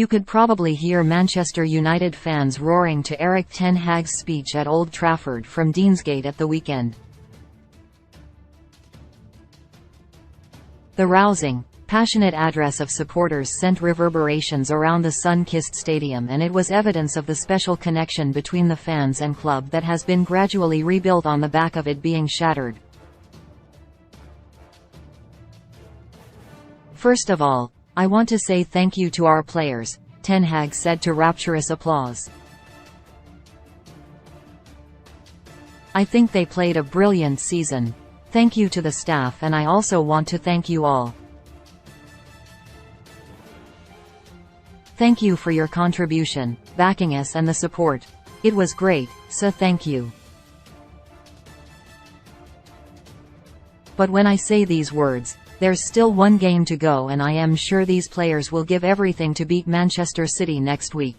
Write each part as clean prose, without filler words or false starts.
You could probably hear Manchester United fans roaring to Erik ten Hag's speech at Old Trafford from Deansgate at the weekend. The rousing, passionate address of supporters sent reverberations around the sun-kissed stadium, and it was evidence of the special connection between the fans and club that has been gradually rebuilt on the back of it being shattered. "First of all, I want to say thank you to our players," Ten Hag said to rapturous applause. "I think they played a brilliant season. Thank you to the staff, and I also want to thank you all. Thank you for your contribution, backing us and the support. It was great, so thank you. But when I say these words, there's still one game to go, and I am sure these players will give everything to beat Manchester City next week.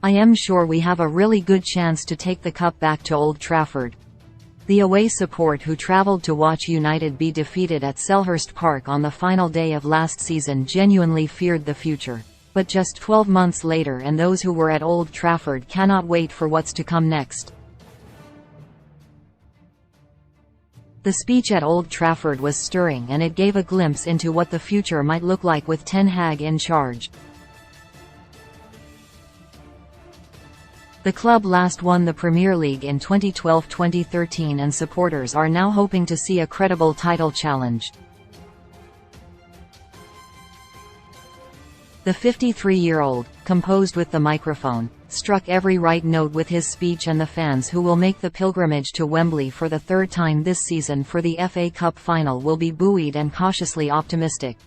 I am sure we have a really good chance to take the cup back to Old Trafford." The away support who travelled to watch United be defeated at Selhurst Park on the final day of last season genuinely feared the future. But just 12 months later, and those who were at Old Trafford cannot wait for what's to come next. The speech at Old Trafford was stirring, and it gave a glimpse into what the future might look like with Ten Hag in charge. The club last won the Premier League in 2012-2013, and supporters are now hoping to see a credible title challenge. The 53-year-old, composed with the microphone, struck every right note with his speech, and the fans who will make the pilgrimage to Wembley for the third time this season for the FA Cup final will be buoyed and cautiously optimistic.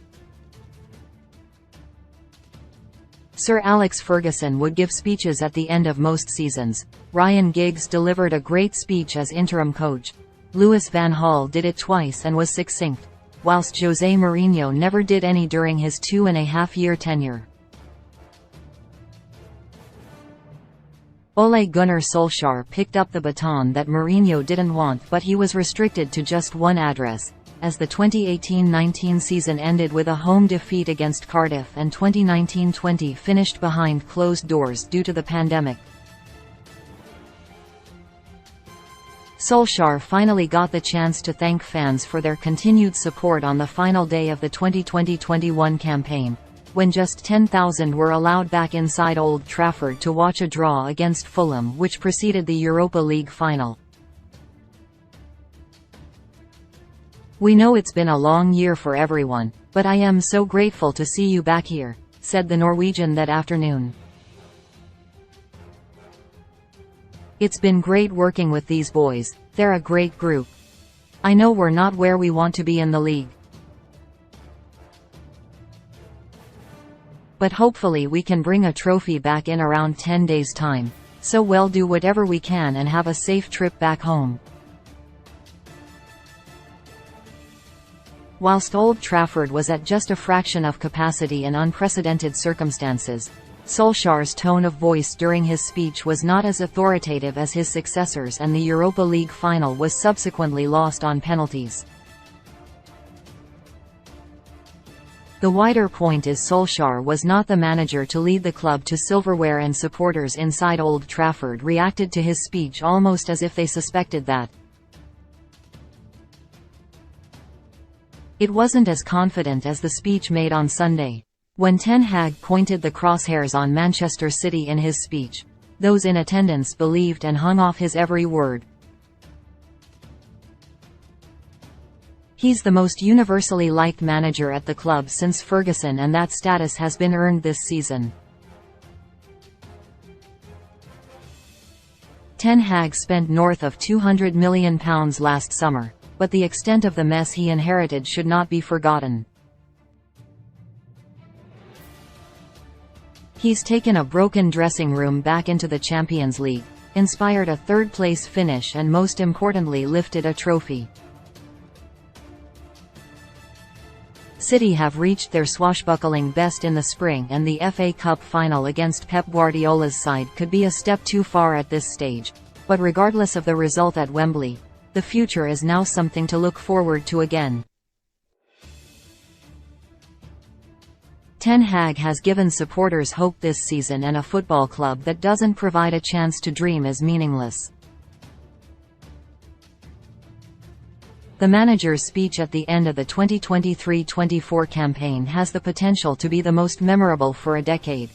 Sir Alex Ferguson would give speeches at the end of most seasons. Ryan Giggs delivered a great speech as interim coach. Louis van Gaal did it twice and was succinct, whilst José Mourinho never did any during his 2.5-year tenure. Ole Gunnar Solskjaer picked up the baton that Mourinho didn't want, but he was restricted to just one address, as the 2018-19 season ended with a home defeat against Cardiff, and 2019-20 finished behind closed doors due to the pandemic. Solskjaer finally got the chance to thank fans for their continued support on the final day of the 2020-21 campaign, when just 10,000 were allowed back inside Old Trafford to watch a draw against Fulham which preceded the Europa League final. "We know it's been a long year for everyone, but I am so grateful to see you back here," said the Norwegian that afternoon. "It's been great working with these boys, they're a great group. I know we're not where we want to be in the league, but hopefully we can bring a trophy back in around 10 days' time, so we'll do whatever we can and have a safe trip back home." Whilst Old Trafford was at just a fraction of capacity in unprecedented circumstances, Solskjaer's tone of voice during his speech was not as authoritative as his successors, and the Europa League final was subsequently lost on penalties. The wider point is Solskjaer was not the manager to lead the club to silverware, and supporters inside Old Trafford reacted to his speech almost as if they suspected that. It wasn't as confident as the speech made on Sunday. When Ten Hag pointed the crosshairs on Manchester City in his speech, those in attendance believed and hung off his every word. He's the most universally liked manager at the club since Ferguson, and that status has been earned this season. Ten Hag spent north of £200 million last summer, but the extent of the mess he inherited should not be forgotten. He's taken a broken dressing room back into the Champions League, inspired a third-place finish, and most importantly lifted a trophy. City have reached their swashbuckling best in the spring, and the FA Cup final against Pep Guardiola's side could be a step too far at this stage. But regardless of the result at Wembley, the future is now something to look forward to again. Ten Hag has given supporters hope this season, and a football club that doesn't provide a chance to dream is meaningless. The manager's speech at the end of the 2023-24 campaign has the potential to be the most memorable for a decade.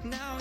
Now